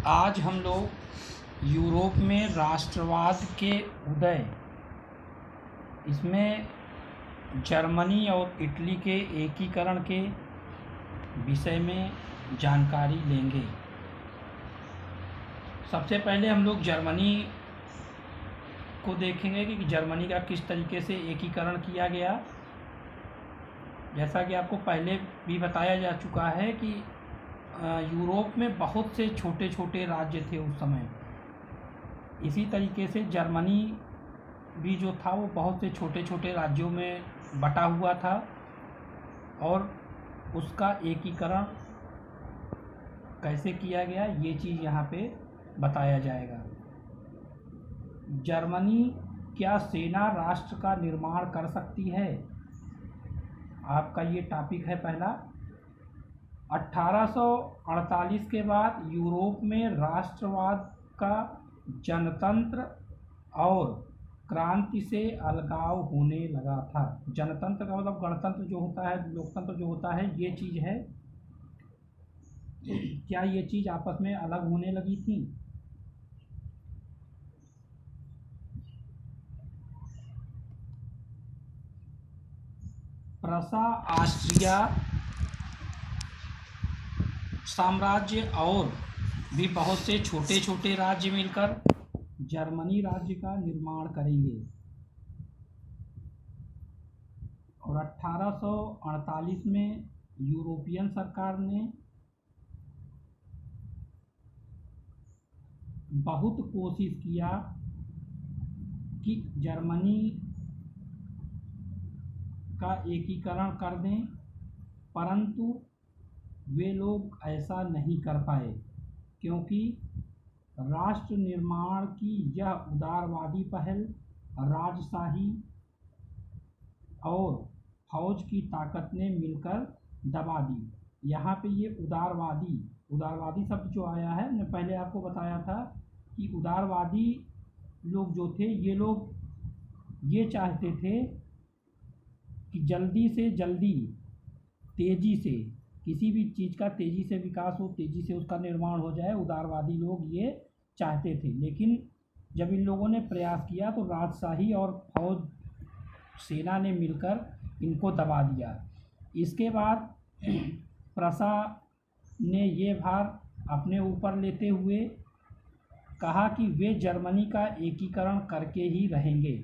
आज हम लोग यूरोप में राष्ट्रवाद के उदय, इसमें जर्मनी और इटली के एकीकरण के विषय में जानकारी लेंगे। सबसे पहले हम लोग जर्मनी को देखेंगे कि जर्मनी का किस तरीके से एकीकरण किया गया। जैसा कि आपको पहले भी बताया जा चुका है कि यूरोप में बहुत से छोटे छोटे राज्य थे उस समय। इसी तरीके से जर्मनी भी जो था वो बहुत से छोटे छोटे राज्यों में बटा हुआ था और उसका एकीकरण कैसे किया गया ये चीज़ यहाँ पे बताया जाएगा। जर्मनी क्या सेना राष्ट्र का निर्माण कर सकती है, आपका ये टॉपिक है पहला। 1848 के बाद यूरोप में राष्ट्रवाद का जनतंत्र और क्रांति से अलगाव होने लगा था। जनतंत्र का मतलब गणतंत्र जो होता है, लोकतंत्र जो होता है, ये चीज़ है। क्या ये चीज़ आपस में अलग होने लगी थी? प्रसा ऑस्ट्रिया साम्राज्य और भी बहुत से छोटे छोटे राज्य मिलकर जर्मनी राज्य का निर्माण करेंगे और 1848 में यूरोपियन सरकार ने बहुत कोशिश किया कि जर्मनी का एकीकरण कर दें, परंतु वे लोग ऐसा नहीं कर पाए क्योंकि राष्ट्र निर्माण की यह उदारवादी पहल राजशाही और फौज की ताकत ने मिलकर दबा दी। यहाँ पे ये उदारवादी शब्द जो आया है, मैं पहले आपको बताया था कि उदारवादी लोग जो थे, ये लोग ये चाहते थे कि जल्दी से जल्दी तेज़ी से किसी भी चीज़ का तेज़ी से विकास हो, तेज़ी से उसका निर्माण हो जाए। उदारवादी लोग ये चाहते थे, लेकिन जब इन लोगों ने प्रयास किया तो राजशाही और फौज सेना ने मिलकर इनको दबा दिया। इसके बाद प्रसा ने ये भार अपने ऊपर लेते हुए कहा कि वे जर्मनी का एकीकरण करके ही रहेंगे।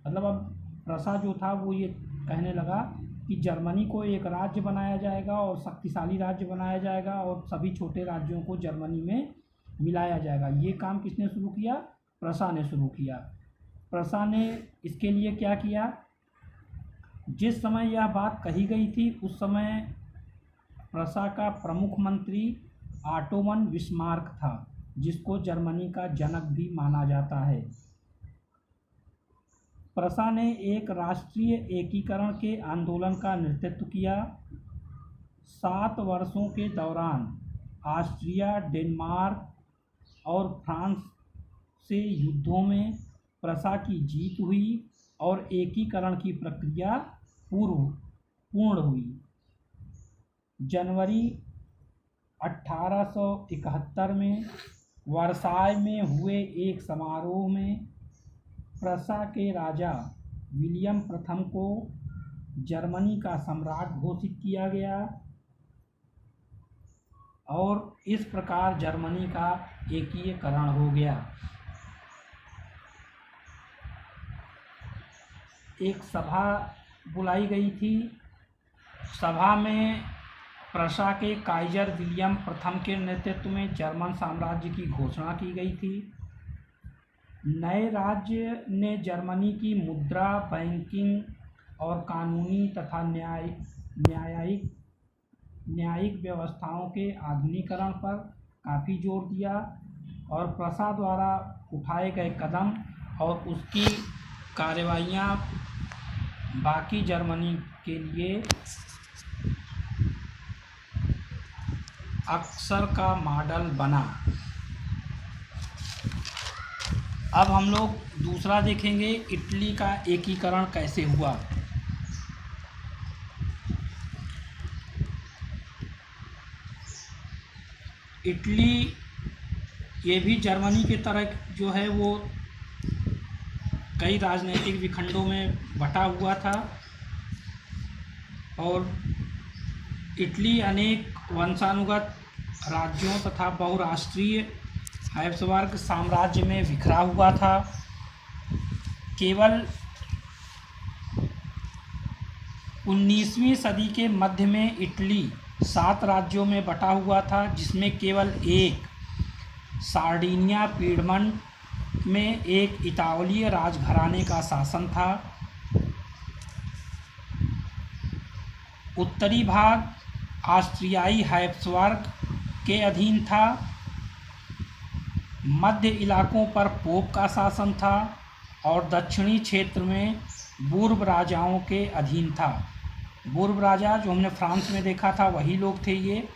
मतलब अब प्रसा जो था वो ये कहने लगा कि जर्मनी को एक राज्य बनाया जाएगा और शक्तिशाली राज्य बनाया जाएगा और सभी छोटे राज्यों को जर्मनी में मिलाया जाएगा। ये काम किसने शुरू किया? प्रसा ने शुरू किया। प्रसा ने इसके लिए क्या किया? जिस समय यह बात कही गई थी उस समय प्रसा का प्रमुख मंत्री ऑटोमन बिस्मार्क था, जिसको जर्मनी का जनक भी माना जाता है। प्रसा ने एक राष्ट्रीय एकीकरण के आंदोलन का नेतृत्व किया। 7 वर्षों के दौरान ऑस्ट्रिया, डेनमार्क और फ्रांस से युद्धों में प्रसा की जीत हुई और एकीकरण की प्रक्रिया पूर्ण हुई। जनवरी 1871 में वर्साय में हुए एक समारोह में प्रसा के राजा विलियम प्रथम को जर्मनी का सम्राट घोषित किया गया और इस प्रकार जर्मनी का एकीकरण हो गया। एक सभा बुलाई गई थी। सभा में प्रसा के काइजर विलियम प्रथम के नेतृत्व में जर्मन साम्राज्य की घोषणा की गई थी। नए राज्य ने जर्मनी की मुद्रा, बैंकिंग और कानूनी तथा न्यायिक व्यवस्थाओं के आधुनिकीकरण पर काफ़ी जोर दिया और प्रसा द्वारा उठाए गए कदम और उसकी कार्रवाइयाँ बाकी जर्मनी के लिए अक्सर का मॉडल बना। अब हम लोग दूसरा देखेंगे, इटली का एकीकरण कैसे हुआ। इटली ये भी जर्मनी के तरह जो है वो कई राजनीतिक विखंडों में बटा हुआ था और इटली अनेक वंशानुगत राज्यों तथा बहुराष्ट्रीय हैब्सबर्ग साम्राज्य में बिखरा हुआ था। केवल 19वीं सदी के मध्य में इटली 7 राज्यों में बटा हुआ था, जिसमें केवल एक सार्डिनिया पीडमंट में एक इतालवी राजघराने का शासन था। उत्तरी भाग ऑस्ट्रियाई हैब्सबर्ग के अधीन था। मध्य इलाकों पर पोप का शासन था और दक्षिणी क्षेत्र में बूर्ब राजाओं के अधीन था। बूर्ब राजा जो हमने फ्रांस में देखा था वही लोग थे ये।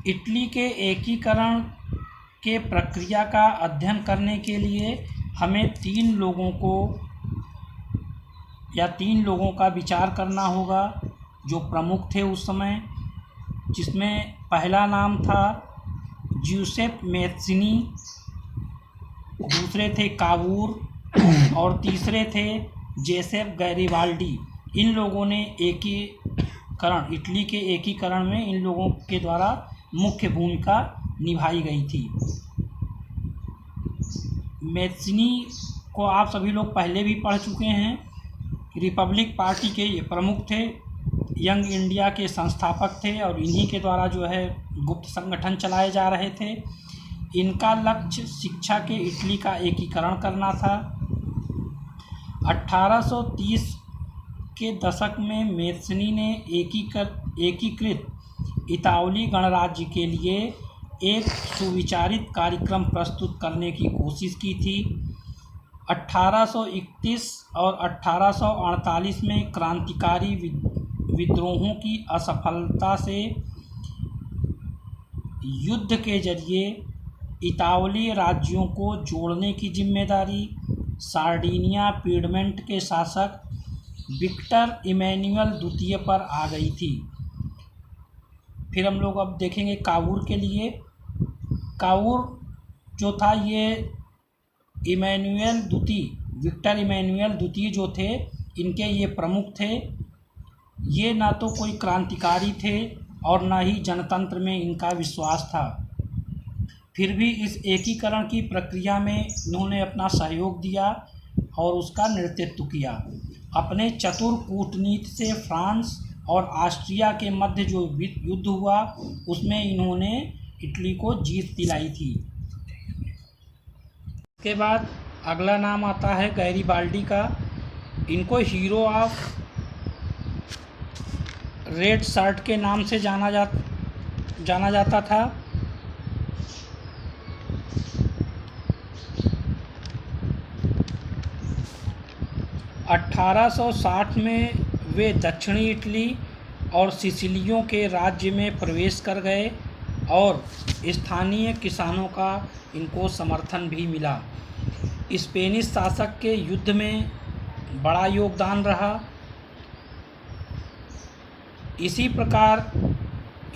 इटली के एकीकरण के प्रक्रिया का अध्ययन करने के लिए हमें 3 लोगों का विचार करना होगा जो प्रमुख थे उस समय, जिसमें पहला नाम था ज्यूसेप मैज़िनी, दूसरे थे कावूर और तीसरे थे जोसेफ गैरिबाल्डी। इन लोगों ने इटली के एकीकरण में इन लोगों के द्वारा मुख्य भूमिका निभाई गई थी। मैज़िनी को आप सभी लोग पहले भी पढ़ चुके हैं। रिपब्लिक पार्टी के ये प्रमुख थे, यंग इंडिया के संस्थापक थे और इन्हीं के द्वारा जो है गुप्त संगठन चलाए जा रहे थे। इनका लक्ष्य शिक्षा के इटली का एकीकरण करना था। 1830 के दशक में मैज़िनी ने एकीकृत इतालवी गणराज्य के लिए एक सुविचारित कार्यक्रम प्रस्तुत करने की कोशिश की थी। 1831 और 1848 में क्रांतिकारी विद्रोहों की असफलता से युद्ध के जरिए इतालवी राज्यों को जोड़ने की जिम्मेदारी सार्डिनिया पीडमेंट के शासक विक्टर इमैनुअल द्वितीय पर आ गई थी। फिर हम लोग अब देखेंगे कावूर के लिए। कावूर जो था ये विक्टर इमैनुअल द्वितीय जो थे इनके ये प्रमुख थे। ये ना तो कोई क्रांतिकारी थे और ना ही जनतंत्र में इनका विश्वास था। फिर भी इस एकीकरण की प्रक्रिया में इन्होंने अपना सहयोग दिया और उसका नेतृत्व किया। अपने चतुर कूटनीति से फ्रांस और ऑस्ट्रिया के मध्य जो युद्ध हुआ उसमें इन्होंने इटली को जीत दिलाई थी। इसके बाद अगला नाम आता है गैरिबाल्डी का। इनको हीरो ऑफ रेड शर्ट के नाम से जाना जाता था। (1860) में वे दक्षिणी इटली और सिसिलियों के राज्य में प्रवेश कर गए और स्थानीय किसानों का इनको समर्थन भी मिला। स्पेनिश शासक के युद्ध में बड़ा योगदान रहा। इसी प्रकार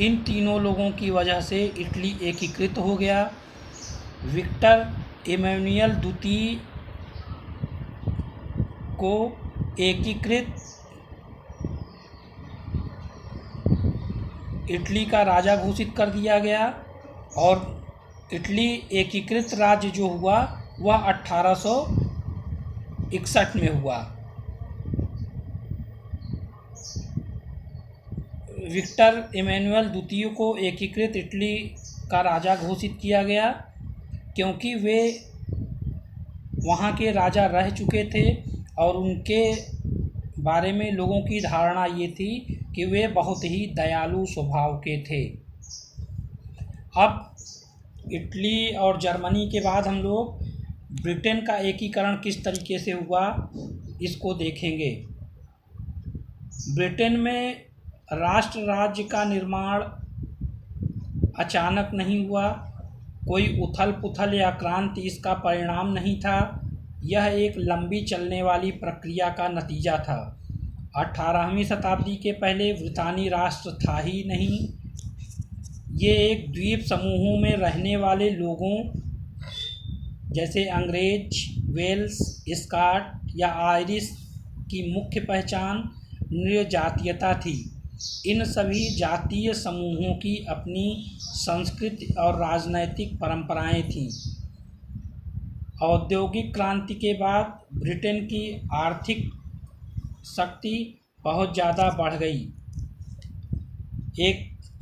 इन तीनों लोगों की वजह से इटली एकीकृत हो गया। विक्टर इमैनुअल द्वितीय को एकीकृत इटली का राजा घोषित कर दिया गया और इटली एकीकृत राज्य जो हुआ वह 1861 में हुआ। विक्टर इमैनुअल द्वितीय को एकीकृत इटली का राजा घोषित किया गया क्योंकि वे वहाँ के राजा रह चुके थे और उनके बारे में लोगों की धारणा ये थी कि वे बहुत ही दयालु स्वभाव के थे। अब इटली और जर्मनी के बाद हम लोग ब्रिटेन का एकीकरण किस तरीके से हुआ इसको देखेंगे। ब्रिटेन में राष्ट्र राज्य का निर्माण अचानक नहीं हुआ, कोई उथल पुथल या क्रांति इसका परिणाम नहीं था। यह एक लंबी चलने वाली प्रक्रिया का नतीजा था। 18वीं शताब्दी के पहले ब्रितानी राष्ट्र था ही नहीं। ये एक द्वीप समूहों में रहने वाले लोगों जैसे अंग्रेज, वेल्स, स्कॉट या आयरिश की मुख्य पहचान नृजातीयता थी। इन सभी जातीय समूहों की अपनी संस्कृति और राजनैतिक परंपराएं थीं। औद्योगिक क्रांति के बाद ब्रिटेन की आर्थिक शक्ति बहुत ज़्यादा बढ़ गई। एक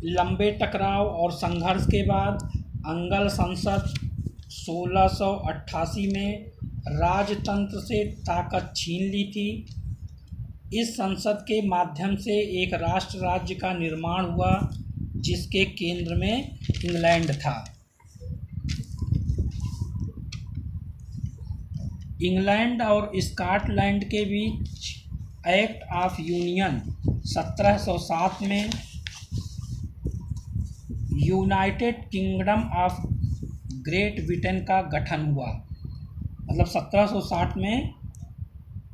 लंबे टकराव और संघर्ष के बाद अंगल संसद 1688 में राजतंत्र से ताकत छीन ली थी। इस संसद के माध्यम से एक राष्ट्र राज्य का निर्माण हुआ जिसके केंद्र में इंग्लैंड था। इंग्लैंड और स्कॉटलैंड के बीच एक्ट ऑफ यूनियन 1707 में United kingdom of great Britain का गठन हुआ। मतलब 1760 में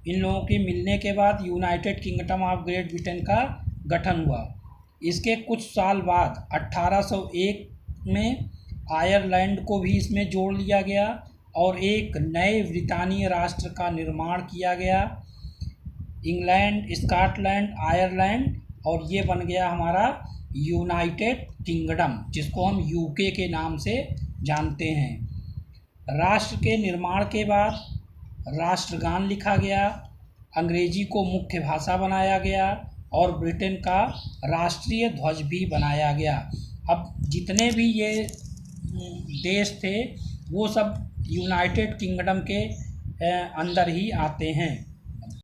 इन लोगों के मिलने के बाद United kingdom of great Britain का गठन हुआ। इसके कुछ साल बाद 1801 में आयरलैंड को भी इसमें जोड़ लिया गया और एक नए ब्रितानीय राष्ट्र का निर्माण किया गया। इंग्लैंड, स्कॉटलैंड, आयरलैंड, और ये बन गया हमारा यूनाइटेड किंगडम, जिसको हम यूके के नाम से जानते हैं। राष्ट्र के निर्माण के बाद राष्ट्रगान लिखा गया, अंग्रेजी को मुख्य भाषा बनाया गया और ब्रिटेन का राष्ट्रीय ध्वज भी बनाया गया। अब जितने भी ये देश थे वो सब यूनाइटेड किंगडम के अंदर ही आते हैं।